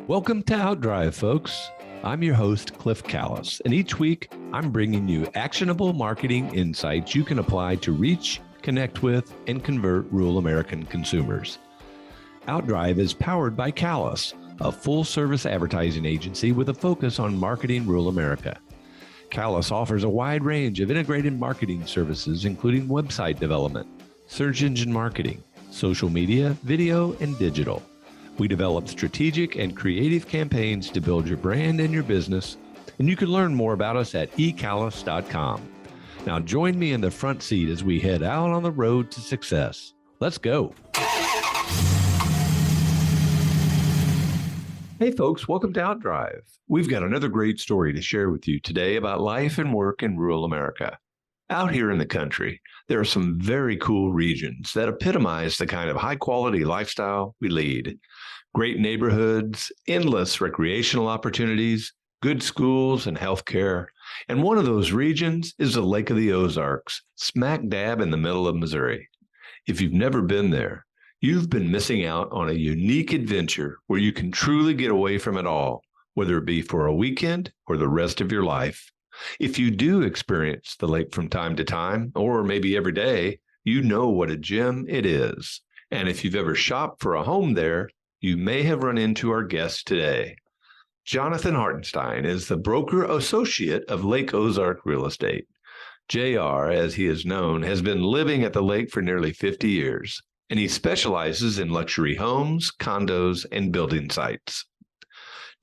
Welcome to Outdrive, folks. I'm your host, Cliff Callis, and each week I'm bringing you actionable marketing insights you can apply to reach, connect with, and convert rural American consumers. Outdrive is powered by Callis, a full-service advertising agency with a focus on marketing rural America. Callis offers a wide range of integrated marketing services, including website development, search engine marketing, social media, video, and digital. We develop strategic and creative campaigns to build your brand and your business, and you can learn more about us at ecallis.com. Now join me in the front seat as we head out on the road to success. Let's go. Hey folks, welcome to Outdrive. We've got another great story to share with you today about life and work in rural America. Out here in the country, there are some very cool regions that epitomize the kind of high-quality lifestyle we lead. Great neighborhoods, endless recreational opportunities, good schools, and healthcare. And one of those regions is the Lake of the Ozarks, smack dab in the middle of Missouri. If you've never been there, you've been missing out on a unique adventure where you can truly get away from it all, whether it be for a weekend or the rest of your life. If you do experience the lake from time to time, or maybe every day, you know what a gem it is. And if you've ever shopped for a home there, you may have run into our guest today. Jonathan Hartenstein is the broker associate of Lake Ozark Real Estate. JR, as he is known, has been living at the lake for nearly 50 years, and he specializes in luxury homes, condos, and building sites.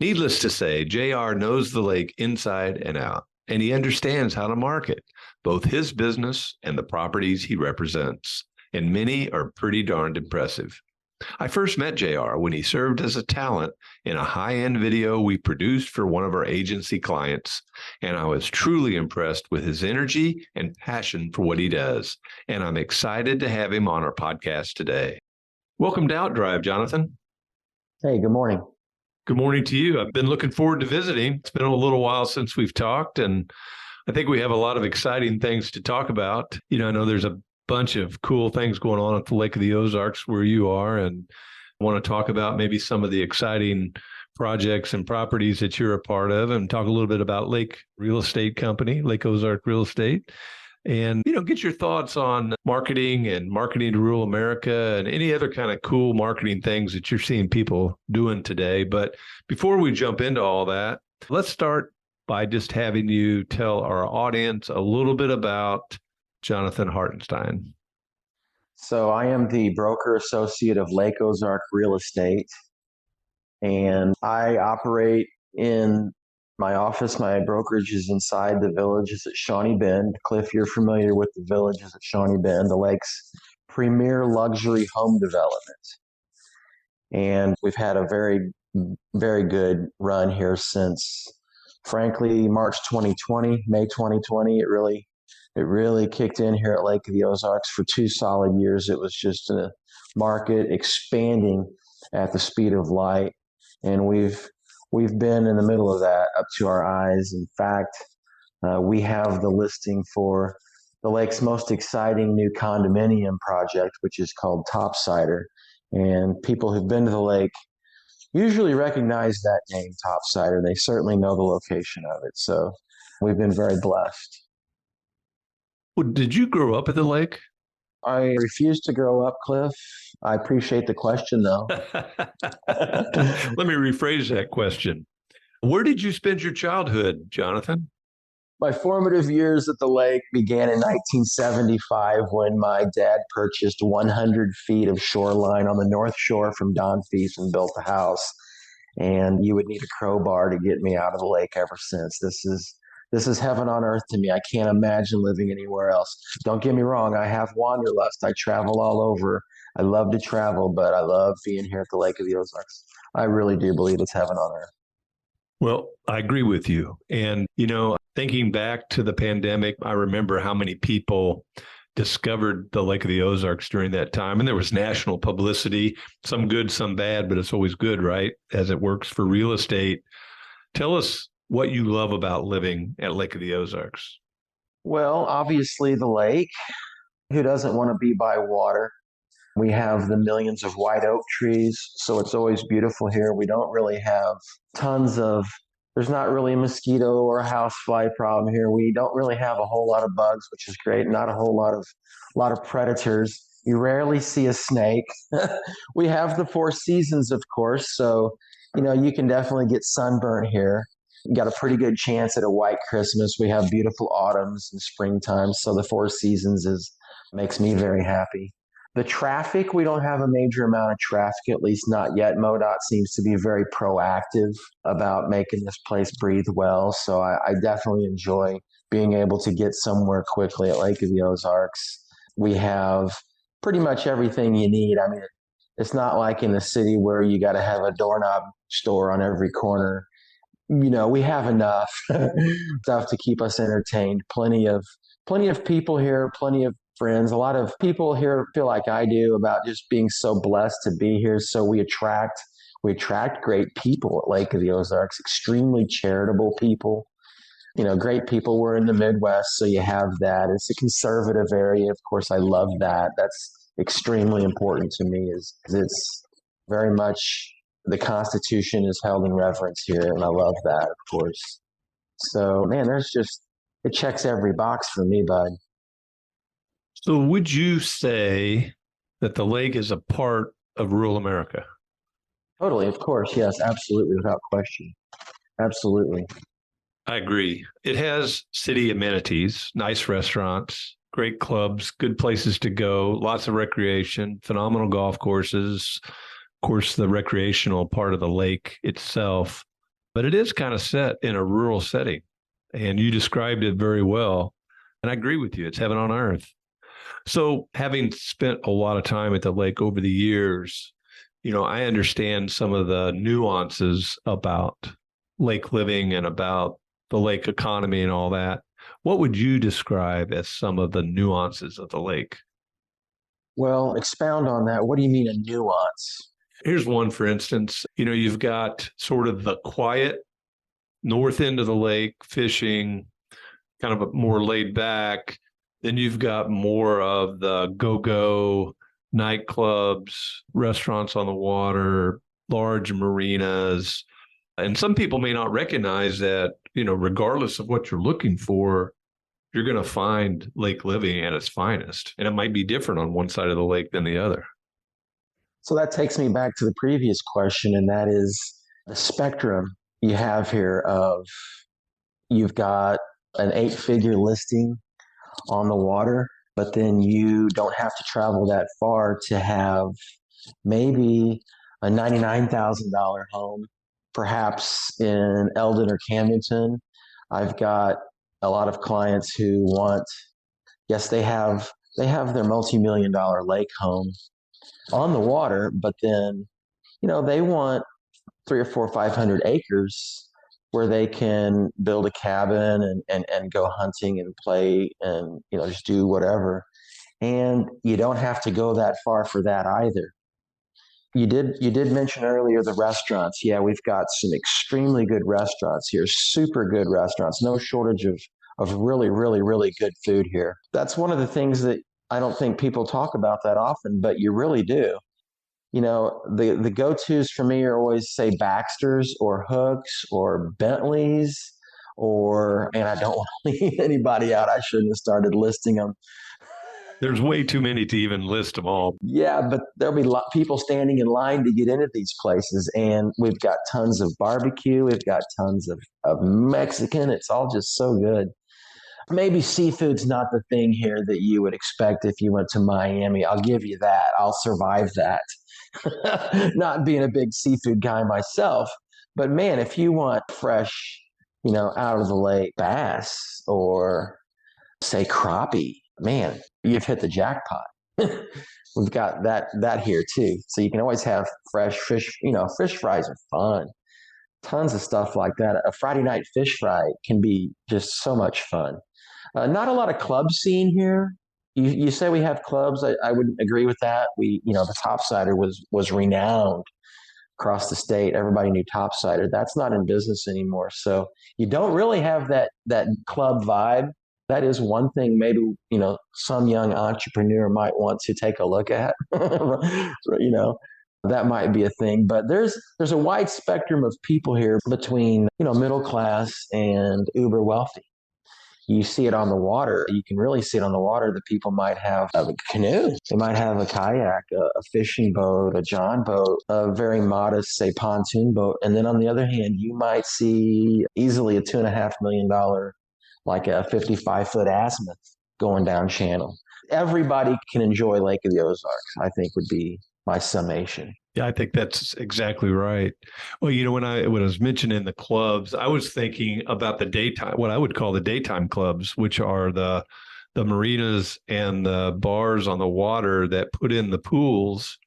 Needless to say, JR knows the lake inside and out, and he understands how to market both his business and the properties he represents, and many are pretty darned impressive. I first met JR when he served as a talent in a high-end video we produced for one of our agency clients, and I was truly impressed with his energy and passion for what he does, and I'm excited to have him on our podcast today. Welcome to Outdrive, Jonathan. Hey, good morning. Good morning to you. I've been looking forward to visiting. It's been a little while since we've talked, and I think we have a lot of exciting things to talk about. I know there's a bunch of cool things going on at the Lake of the Ozarks where you are, and I want to talk about maybe some of the exciting projects and properties that you're a part of, and talk a little bit about Lake Real Estate Company, Lake Ozark Real Estate, and, get your thoughts on marketing and marketing to rural America and any other kind of cool marketing things that you're seeing people doing today. But before we jump into all that, let's start by just having you tell our audience a little bit about Jonathan Hartenstein. So I am the broker associate of Lake Ozark Real Estate, and I operate in my office. My brokerage is inside the villages at Shawnee Bend. Cliff, you're familiar with the villages at Shawnee Bend, the lake's premier luxury home development. And we've had a very, very good run here since, frankly, March 2020, May 2020. It really kicked in here at Lake of the Ozarks for 2 solid years. It was just a market expanding at the speed of light, and we've been in the middle of that up to our eyes. In fact, we have the listing for the lake's most exciting new condominium project, which is called Topsider. And people who've been to the lake usually recognize that name, Topsider. They certainly know the location of it. So we've been very blessed. Well, did you grow up at the lake? I refuse to grow up, Cliff. I appreciate the question, though. Let me rephrase that question. Where did you spend your childhood, Jonathan? My formative years at the lake began in 1975 when my dad purchased 100 feet of shoreline on the North Shore from Don Feast and built the house. And you would need a crowbar to get me out of the lake ever since. This is heaven on earth to me. I can't imagine living anywhere else. Don't get me wrong. I have wanderlust. I travel all over. I love to travel, but I love being here at the Lake of the Ozarks. I really do believe it's heaven on earth. Well, I agree with you. And, thinking back to the pandemic, I remember how many people discovered the Lake of the Ozarks during that time. And there was national publicity, some good, some bad, but it's always good, right? As it works for real estate. Tell us what you love about living at Lake of the Ozarks. Well, obviously the lake. Who doesn't want to be by water? We have the millions of white oak trees, so it's always beautiful here. We don't really have tons of, there's not really a mosquito or a housefly problem here. We don't really have a whole lot of bugs, which is great. Not a whole lot of predators. You rarely see a snake. We have the four seasons, of course, so you can definitely get sunburnt here. You got a pretty good chance at a white Christmas. We have beautiful autumns and springtime, so the four seasons is makes me very happy. The traffic, we don't have a major amount of traffic, at least not yet. MoDOT seems to be very proactive about making this place breathe well. So I definitely enjoy being able to get somewhere quickly at Lake of the Ozarks. We have pretty much everything you need. I mean, it's not like in the city where you got to have a doorknob store on every corner. We have enough stuff to keep us entertained. Plenty of people here, plenty of friends. A lot of people here feel like I do about just being so blessed to be here. So we attract great people at Lake of the Ozarks, extremely charitable people. Great people. We're in the Midwest, so you have that. It's a conservative area. Of course, I love that. That's extremely important to me is it's very much the Constitution is held in reverence here, and I love that, of course. So, man, it checks every box for me, bud. So, would you say that the lake is a part of rural America? Totally, of course, yes, absolutely, without question. Absolutely. I agree. It has city amenities, nice restaurants, great clubs, good places to go, lots of recreation, phenomenal golf courses, of course, the recreational part of the lake itself. But it is kind of set in a rural setting. And you described it very well. And I agree with you. It's heaven on earth. So, having spent a lot of time at the lake over the years, I understand some of the nuances about lake living and about the lake economy and all that. What would you describe as some of the nuances of the lake? Well, expound on that. What do you mean a nuance? Here's one, for instance. You've got sort of the quiet north end of the lake, fishing, kind of a more laid back. Then you've got more of the go-go nightclubs, restaurants on the water, large marinas. And some people may not recognize that, regardless of what you're looking for, you're going to find lake living at its finest. And it might be different on one side of the lake than the other. So that takes me back to the previous question, and that is the spectrum you have here of you've got an eight-figure listing on the water, but then you don't have to travel that far to have maybe a $99,000 home, perhaps in Eldon or Camdenton. I've got a lot of clients who want, yes, they have their multi-million dollar lake home on the water, but then, they want 3 or 4, 500 acres where they can build a cabin and go hunting and play and, just do whatever. And you don't have to go that far for that either. You did mention earlier the restaurants. Yeah, we've got some extremely good restaurants here, super good restaurants. No shortage of really, really, really good food here. That's one of the things that I don't think people talk about that often, but you really do. The go-tos for me are always say Baxter's or Hooks or Bentley's and I don't want to leave anybody out. I shouldn't have started listing them. There's way too many to even list them all. Yeah, but there'll be people standing in line to get into these places, and we've got tons of barbecue. We've got tons of Mexican. It's all just so good. Maybe seafood's not the thing here that you would expect if you went to Miami. I'll give you that. I'll survive that. Not being a big seafood guy myself, but man, if you want fresh, out of the lake bass or say crappie, man, you've hit the jackpot. We've got that here too. So you can always have fresh fish. Fish fries are fun. Tons of stuff like that. A Friday night fish fry can be just so much fun. Not a lot of club scene here. You say we have clubs. I would agree with that. The Topsider was renowned across the state. Everybody knew Topsider. That's not in business anymore. So you don't really have that club vibe That is one thing maybe, some young entrepreneur might want to take a look at. you know, that might be a thing. But there's a wide spectrum of people here between, middle class and uber wealthy. You see it on the water. You can really see it on the water. The people might have a canoe. They might have a kayak, a fishing boat, a john boat, a very modest, say, pontoon boat. And then on the other hand, you might see easily a $2.5 million, like a 55-foot azimuth going down channel. Everybody can enjoy Lake of the Ozarks, I think would be my summation. Yeah, I think that's exactly right. Well, when I was mentioning the clubs, I was thinking about the daytime, what I would call the daytime clubs, which are the marinas and the bars on the water that put in the pools,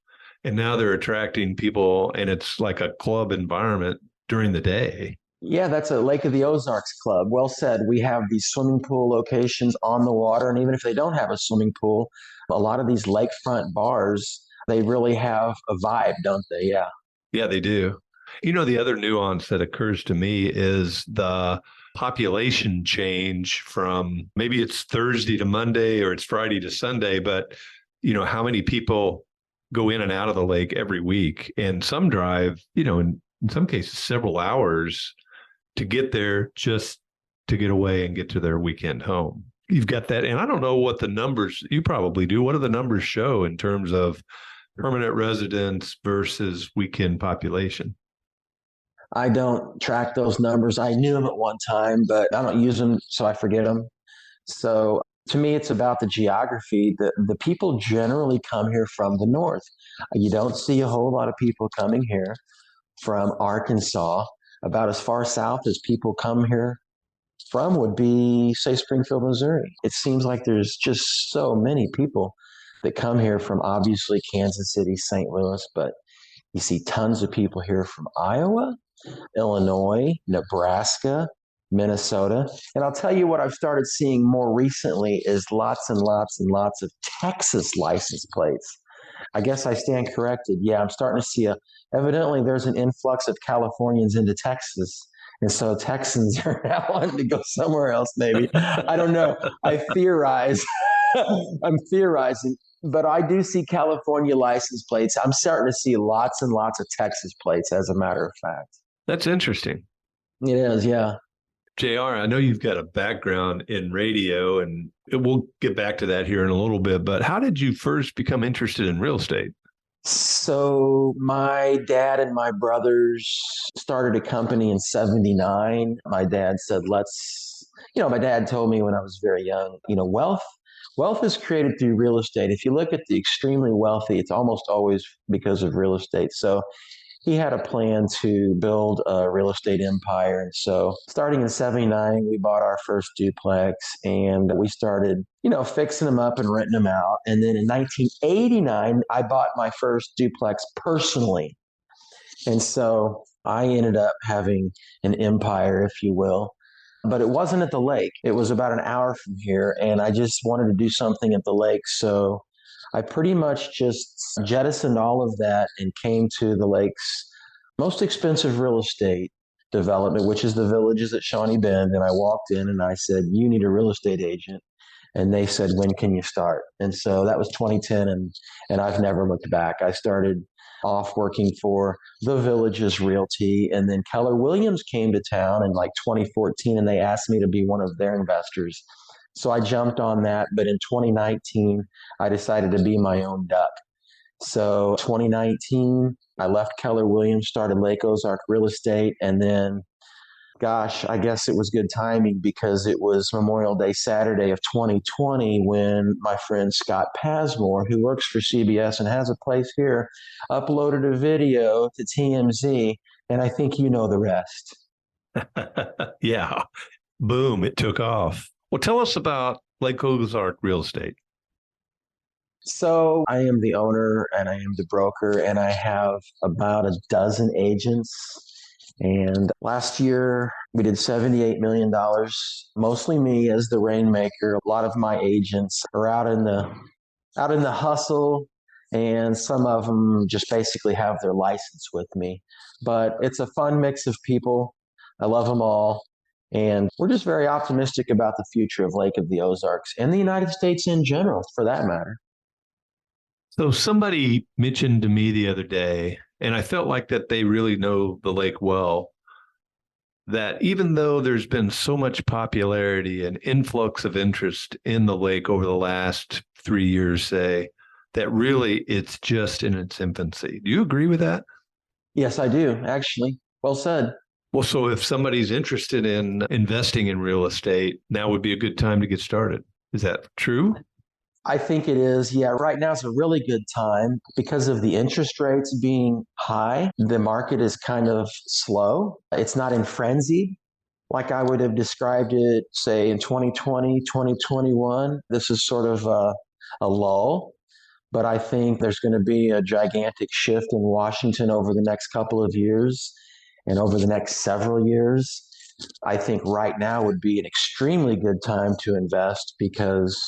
and now they're attracting people, and it's like a club environment during the day. Yeah, that's a Lake of the Ozarks club. Well said. We have these swimming pool locations on the water. And even if they don't have a swimming pool, a lot of these lakefront bars, they really have a vibe, don't they? Yeah. Yeah, they do. The other nuance that occurs to me is the population change from maybe it's Thursday to Monday or it's Friday to Sunday, but how many people go in and out of the lake every week? And some drive, in some cases, several hours to get there just to get away and get to their weekend home. You've got that. And I don't know what the numbers, you probably do. What do the numbers show in terms of permanent residents versus weekend population? I don't track those numbers. I knew them at one time, but I don't use them, so I forget them. So to me, it's about the geography. The people generally come here from the north. You don't see a whole lot of people coming here from Arkansas. About as far south as people come here from would be, say, Springfield, Missouri. It seems like there's just so many people that come here from obviously Kansas City, St. Louis, but you see tons of people here from Iowa, Illinois, Nebraska, Minnesota. And I'll tell you what I've started seeing more recently is lots and lots and lots of Texas license plates. I guess I stand corrected. Yeah, I'm starting to see evidently there's an influx of Californians into Texas. And so Texans are now wanting to go somewhere else, maybe. I don't know. I theorize. I'm theorizing, but I do see California license plates. I'm starting to see lots and lots of Texas plates, as a matter of fact. That's interesting. It is, yeah. JR, I know you've got a background in radio, and we'll get back to that here in a little bit, but how did you first become interested in real estate? So my dad and my brothers started a company in 79. My dad said, my dad told me when I was very young, wealth is created through real estate. If you look at the extremely wealthy, it's almost always because of real estate. So he had a plan to build a real estate empire. And so starting in 79, we bought our first duplex and we started, fixing them up and renting them out. And then in 1989, I bought my first duplex personally. And so I ended up having an empire, if you will. But it wasn't at the lake. It was about an hour from here. And I just wanted to do something at the lake. So I pretty much just jettisoned all of that and came to the lake's most expensive real estate development, which is the Villages at Shawnee Bend. And I walked in and I said, "You need a real estate agent." And they said, "When can you start?" And so that was 2010, and I've never looked back. I started off working for the Villages Realty, and then Keller Williams came to town in like 2014, and they asked me to be one of their investors. So I jumped on that. But in 2019, I decided to be my own duck. So 2019, I left Keller Williams, started Lake Ozark Real Estate, and then gosh, I guess it was good timing because it was Memorial Day Saturday of 2020 when my friend Scott Pasmore, who works for CBS and has a place here, uploaded a video to TMZ, and I think you know the rest. Yeah. Boom, it took off. Well, tell us about Lake Ozark Real Estate. So I am the owner and I am the broker, and I have about a dozen agents. And last year we did $78 million, mostly me as the rainmaker. A lot of my agents are out in the hustle, and some of them just basically have their license with me. But it's a fun mix of people. I love them all. And we're just very optimistic about the future of Lake of the Ozarks and the United States in general, for that matter. So somebody mentioned to me the other day, and I felt like that they really know the lake well, that even though there's been so much popularity and influx of interest in the lake over the last 3 years, say, that really it's just in its infancy. Do you agree with that? Yes, I do, actually. Well said. Well, so if somebody's interested in investing in real estate, now would be a good time to get started. Is that true? I think it is. Yeah, right now it's a really good time because of the interest rates being high. The market is kind of slow. It's not in frenzy like I would have described it, say, in 2020, 2021. This is sort of a lull, but I think there's going to be a gigantic shift in Washington over the next couple of years and over the next several years. I think right now would be an extremely good time to invest because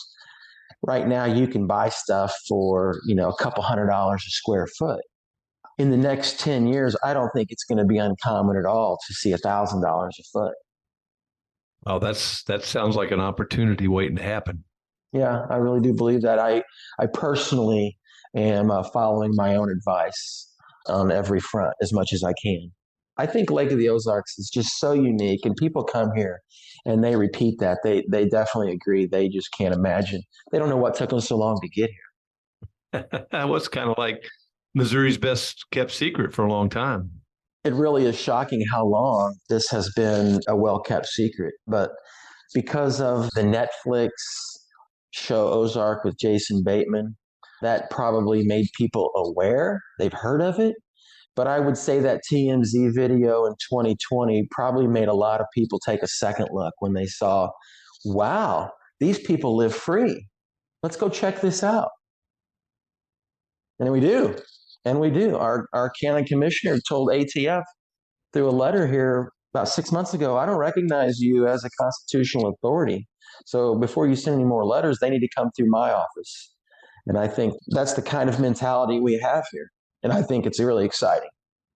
right now you can buy stuff for, a couple $100 a square foot. In the next 10 years, I don't think it's going to be uncommon at all to see $1,000 a foot. Oh, that sounds like an opportunity waiting to happen. Yeah, I really do believe that. I personally am following my own advice on every front as much as I can. I think Lake of the Ozarks is just so unique, and people come here and they repeat that. They definitely agree. They just can't imagine. They don't know what took them so long to get That was kind of like Missouri's best kept secret for a long time. here. It really is shocking how long this has been a well kept secret. But because of the Netflix show Ozark with Jason Bateman, that probably made people aware. They've heard of it. But I would say that TMZ video in 2020 probably made a lot of people take a second look when they saw, wow, these people live free. Let's go check this out. And we do. And we do. Our county commissioner told ATF through a letter here about 6 months ago, I don't recognize you as a constitutional authority. So before you send any more letters, they need to come through my office. And I think that's the kind of mentality we have here. And I think it's really exciting.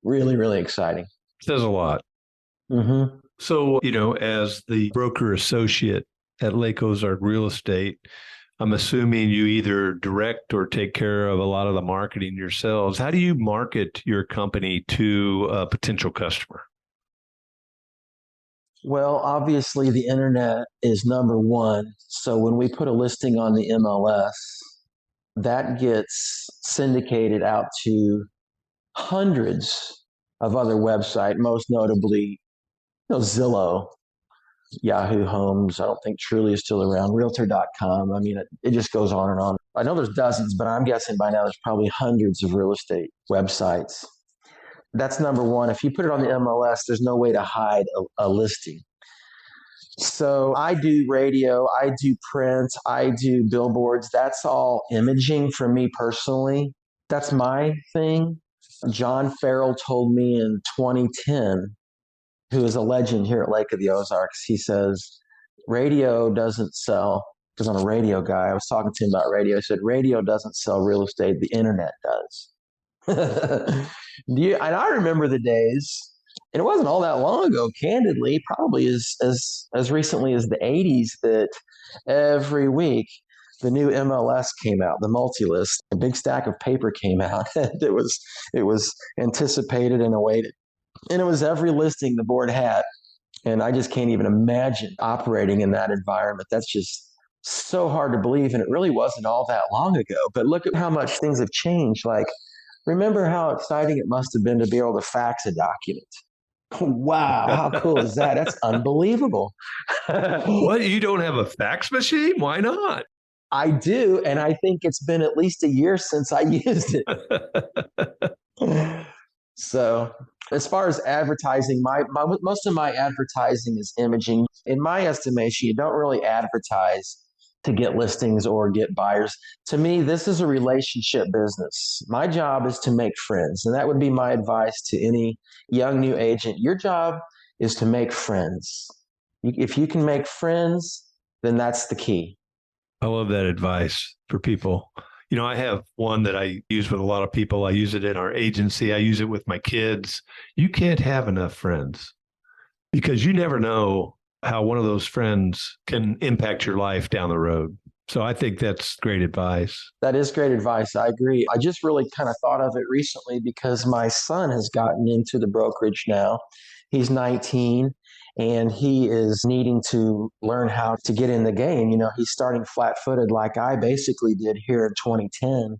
Really, really exciting. Says a lot. Mm-hmm. So, as the broker associate at Lake Ozark Real Estate, I'm assuming you either direct or take care of a lot of the marketing yourselves. How do you market your company to a potential customer? Well, obviously, the internet is number one. So when we put a listing on the MLS, that gets syndicated out to hundreds of other websites, most notably, Zillow, Yahoo Homes. I don't think Truly is still around. Realtor.com. I mean, it just goes on and on. I know there's dozens, but I'm guessing by now there's probably hundreds of real estate websites. That's number one. If you put it on the MLS, there's no way to hide a listing. So I do radio, I do print, I do billboards. That's all imaging for me personally. That's my thing. John Farrell told me in 2010, who is a legend here at Lake of the Ozarks, he says, radio doesn't sell, because I'm a radio guy. I was talking to him about radio. He said, radio doesn't sell real estate, the internet does. And I remember the days, and it wasn't all that long ago, candidly, probably as recently as the 80s, that every week the new MLS came out, the multi-list, a big stack of paper came out. It was anticipated and awaited. And it was every listing the board had. And I just can't even imagine operating in that environment. That's just so hard to believe. And it really wasn't all that long ago. But look at how much things have changed. Like, remember how exciting it must have been to be able to fax a document. Wow, how cool is that? That's unbelievable. What? You don't have a fax machine? Why not? I do, and I think it's been at least a year since I used it. So, as far as advertising, my most of my advertising is imaging. In my estimation, you don't really advertise to get listings or get buyers. To me, this is a relationship business. My job is to make friends, and that would be my advice to any young new agent. Your job is to make friends. If you can make friends, then that's the key. I love that advice for people. I have one that I use with a lot of people. I use it in our agency. I use it with my kids. You can't have enough friends because you never know how one of those friends can impact your life down the road. So I think that's great advice. That is great advice. I agree. I just really kind of thought of it recently because my son has gotten into the brokerage now. He's 19 and he is needing to learn how to get in the game. He's starting flat footed like I basically did here in 2010.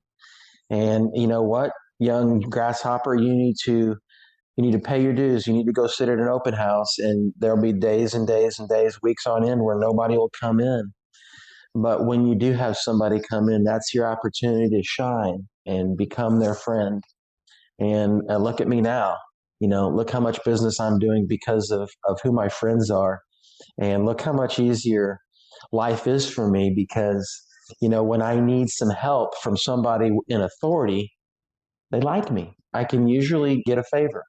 And you know what, young grasshopper, you need to pay your dues. You need to go sit at an open house, and there'll be days and days and days, weeks on end, where nobody will come in. But when you do have somebody come in, that's your opportunity to shine and become their friend. And look at me now. Look how much business I'm doing because of who my friends are. And look how much easier life is for me because, when I need some help from somebody in authority, they like me. I can usually get a favor,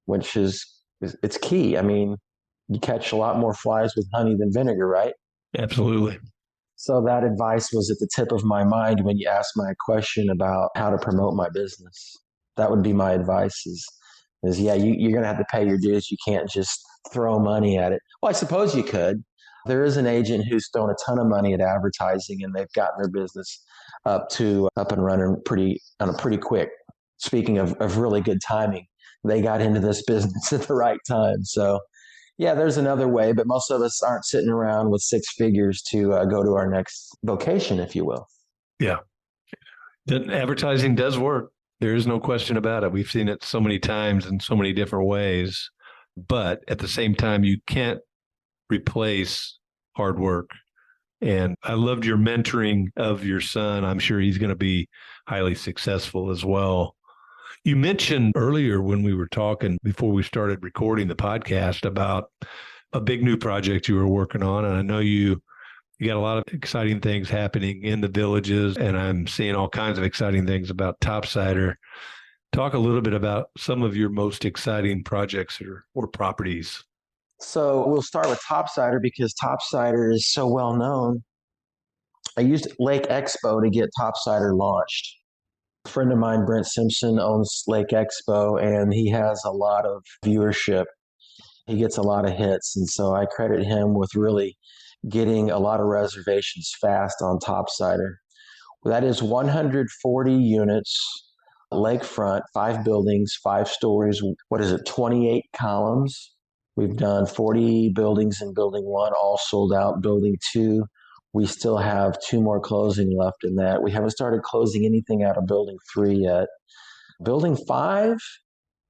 which is it's key. I mean, you catch a lot more flies with honey than vinegar, right? Absolutely. So that advice was at the tip of my mind when you asked my question about how to promote my business. That would be my advice is yeah, you're going to have to pay your dues. You can't just throw money at it. Well, I suppose you could. There is an agent who's thrown a ton of money at advertising and they've gotten their business up and running pretty quick. Speaking of really good timing, they got into this business at the right time. So yeah, there's another way, but most of us aren't sitting around with six figures to go to our next vocation, if you will. Yeah. Advertising does work. There is no question about it. We've seen it so many times in so many different ways. But at the same time, you can't replace hard work. And I loved your mentoring of your son. I'm sure he's going to be highly successful as well. You mentioned earlier when we were talking before we started recording the podcast about a big new project you were working on. And I know you got a lot of exciting things happening in the villages, and I'm seeing all kinds of exciting things about Topsider. Talk a little bit about some of your most exciting projects or properties. So we'll start with Topsider because Topsider is so well known. I used Lake Expo to get Topsider launched. A friend of mine, Brent Simpson, owns Lake Expo, and he has a lot of viewership. He gets a lot of hits, and so I credit him with really getting a lot of reservations fast on Topsider. That is 140 units, lakefront, 5 buildings, 5 stories. What is it, 28 columns? We've done 40 buildings in building 1, all sold out. Building 2, we still have 2 more closing left in that. We haven't started closing anything out of building 3 yet. Building 5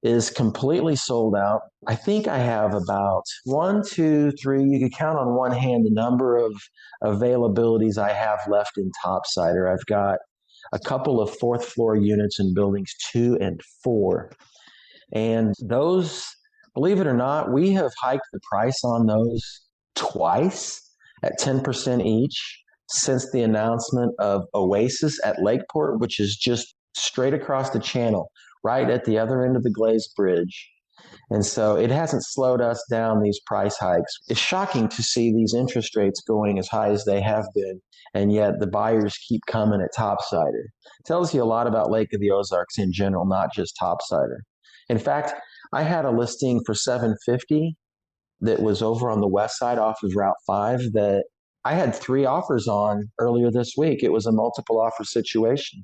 is completely sold out. I think I have about 1, 2, 3, you could count on one hand the number of availabilities I have left in Topsider. I've got a couple of 4th floor units in buildings 2 and 4. And those, believe it or not, we have hiked the price on those twice at 10% each since the announcement of Oasis at Lakeport, which is just straight across the channel, right at the other end of the glazed bridge. And so it hasn't slowed us down, these price hikes. It's shocking to see these interest rates going as high as they have been, and yet the buyers keep coming at Topsider. It tells you a lot about Lake of the Ozarks in general, not just Topsider. In fact, I had a listing for 750 that was over on the west side off of Route 5 that I had 3 offers on earlier this week. It was a multiple offer situation.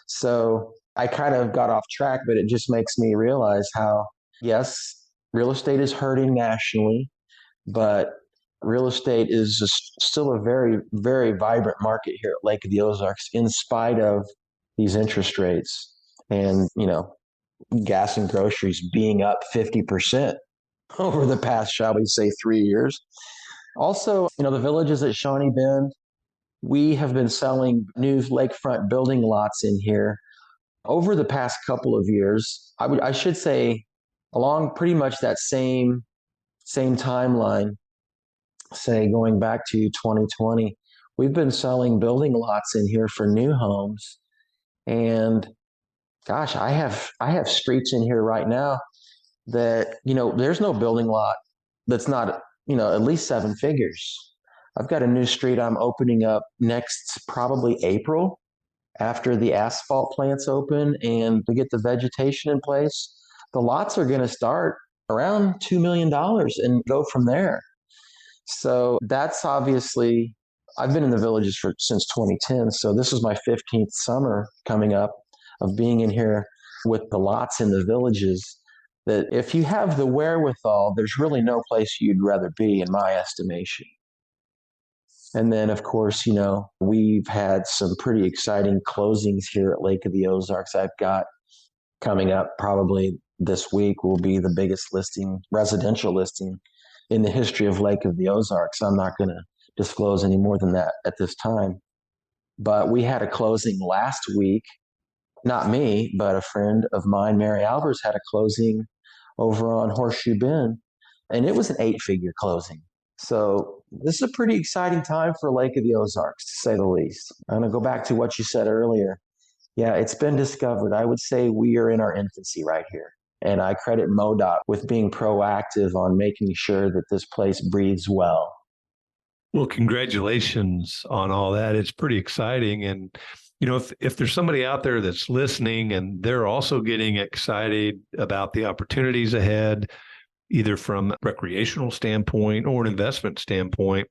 So I kind of got off track, but it just makes me realize how, yes, real estate is hurting nationally, but real estate is still a very, very vibrant market here at Lake of the Ozarks in spite of these interest rates and, gas and groceries being up 50% over the past, shall we say, 3 years. Also, the villages at Shawnee Bend, we have been selling new lakefront building lots in here over the past couple of years. I should say along pretty much that same timeline, say going back to 2020, we've been selling building lots in here for new homes. And gosh, I have streets in here right now that, there's no building lot that's not, at least 7 figures. I've got a new street I'm opening up next, probably April, after the asphalt plants open and we get the vegetation in place. The lots are going to start around $2 million and go from there. So that's obviously, I've been in the villages since 2010. So this is my 15th summer coming up of being in here with the lots in the villages. That if you have the wherewithal, there's really no place you'd rather be, in my estimation. And then, of course, we've had some pretty exciting closings here at Lake of the Ozarks. I've got coming up probably this week will be the biggest residential listing in the history of Lake of the Ozarks. I'm not going to disclose any more than that at this time. But we had a closing last week. Not me, but a friend of mine, Mary Albers, had a closing over on Horseshoe Bend, and it was an 8-figure closing. So this is a pretty exciting time for Lake of the Ozarks, to say the least. I'm going to go back to what you said earlier. Yeah, it's been discovered. I would say we are in our infancy right here. And I credit MoDOT with being proactive on making sure that this place breathes well. Well, congratulations on all that. It's pretty exciting. And, if there's somebody out there that's listening and they're also getting excited about the opportunities ahead, either from a recreational standpoint or an investment standpoint,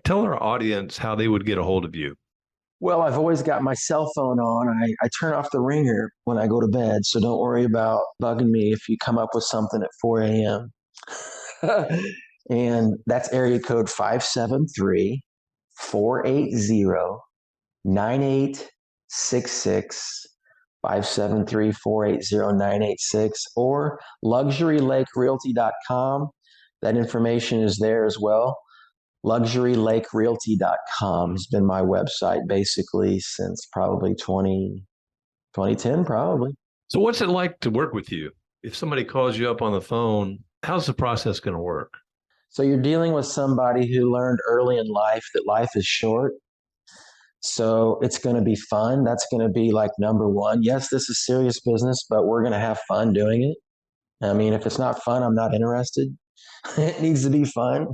tell our audience how they would get a hold of you. Well, I've always got my cell phone on. I turn off the ringer when I go to bed, so don't worry about bugging me if you come up with something at 4 a.m. And that's area code 573-480-9866, 573-480-986, or luxurylakerealty.com. That information is there as well. LuxuryLakeRealty.com has been my website basically since probably 2010, probably. So, what's it like to work with you? If somebody calls you up on the phone, how's the process going to work? So, you're dealing with somebody who learned early in life that life is short. So, it's going to be fun. That's going to be like number one. Yes, this is serious business, but we're going to have fun doing it. I mean, if it's not fun, I'm not interested. It needs to be fun.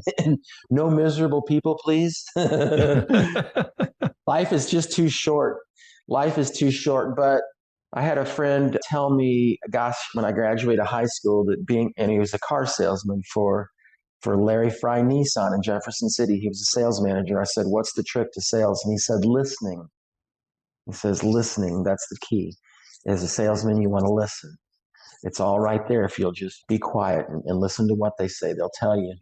No miserable people, please. Life is just too short. Life is too short. But I had a friend tell me, gosh, when I graduated high school, and he was a car salesman for Larry Fry Nissan in Jefferson City. He was a sales manager. I said, "What's the trick to sales?" And he said, "Listening." He says, "Listening, that's the key. As a salesman, you want to listen. It's all right there if you'll just be quiet and listen to what they say. They'll tell you."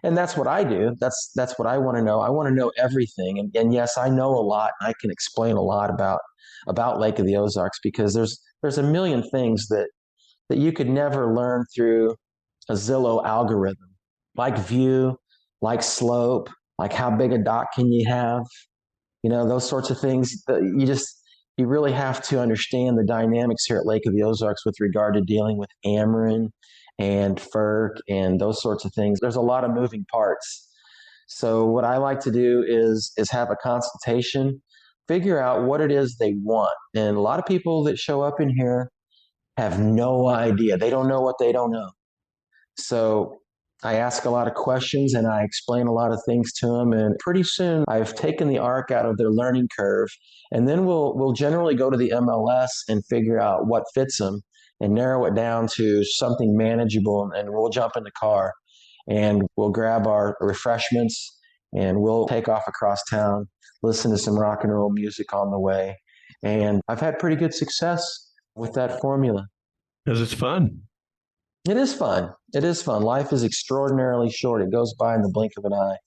And that's what I do. That's what I want to know. I want to know everything. And yes, I know a lot. I can explain a lot about Lake of the Ozarks because there's a million things that you could never learn through a Zillow algorithm, like view, like slope, like how big a dock can you have, those sorts of things. You really have to understand the dynamics here at Lake of the Ozarks with regard to dealing with Ameren and FERC and those sorts of things. There's a lot of moving parts. So what I like to do is have a consultation, figure out what it is they want. And a lot of people that show up in here have no idea. They don't know what they don't know. So I ask a lot of questions and I explain a lot of things to them. And pretty soon I've taken the arc out of their learning curve. And then we'll generally go to the MLS and figure out what fits them and narrow it down to something manageable. And we'll jump in the car and we'll grab our refreshments and we'll take off across town, listen to some rock and roll music on the way. And I've had pretty good success with that formula. Because it's fun. It is fun. It is fun. Life is extraordinarily short. It goes by in the blink of an eye.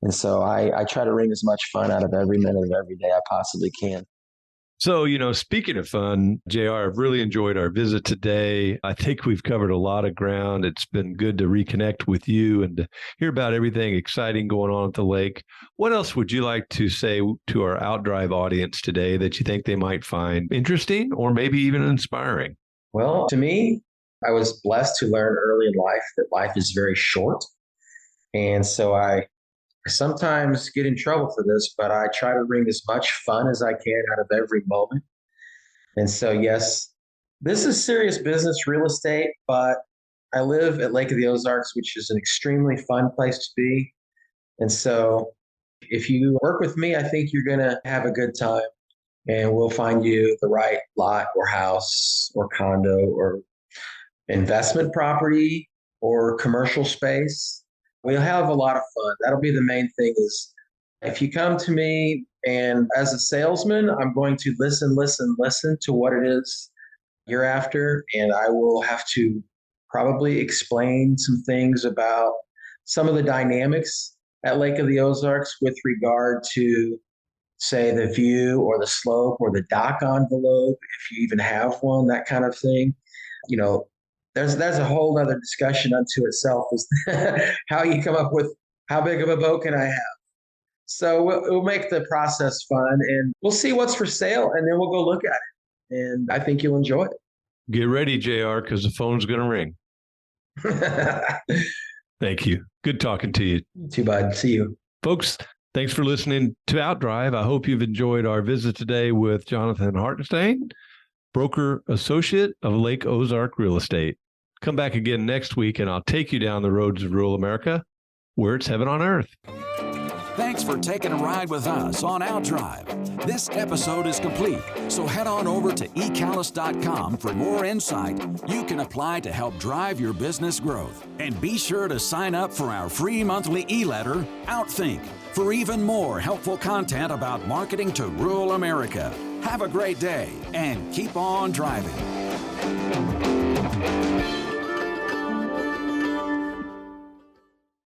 And so I try to wring as much fun out of every minute of every day I possibly can. So, speaking of fun, JR, I've really enjoyed our visit today. I think we've covered a lot of ground. It's been good to reconnect with you and to hear about everything exciting going on at the lake. What else would you like to say to our Outdrive audience today that you think they might find interesting or maybe even inspiring? Well, to me, I was blessed to learn early in life that life is very short. And so I sometimes get in trouble for this, but I try to bring as much fun as I can out of every moment. And so, yes, this is serious business, real estate, but I live at Lake of the Ozarks, which is an extremely fun place to be. And so if you work with me, I think you're going to have a good time and we'll find you the right lot or house or condo or investment property or commercial space, We'll have a lot of fun. That'll be the main thing is if you come to me and as a salesman, I'm going to listen to what it is you're after. And I will have to probably explain some things about some of the dynamics at Lake of the Ozarks with regard to, say, the view or the slope or the dock envelope, if you even have one, that kind of thing. You know, there's a whole other discussion unto itself is how you come up with how big of a boat can I have. So we'll make the process fun and we'll see what's for sale and then we'll go look at it. And I think you'll enjoy Get ready, JR, because the phone's going to ring. it. Thank you. Good talking to you. Too bad. See you. Folks, thanks for listening to Outdrive. I hope you've enjoyed our visit today with Jonathan Hartenstein, broker associate of Lake Ozark Real Estate. Come back again next week and I'll take you down the roads of rural America where it's heaven on earth. Thanks for taking a ride with us on Outdrive. This episode is complete, so head on over to ecalis.com for more insight you can apply to help drive your business growth. And be sure to sign up for our free monthly e-letter, Outthink, for even more helpful content about marketing to rural America. Have a great day and keep on driving.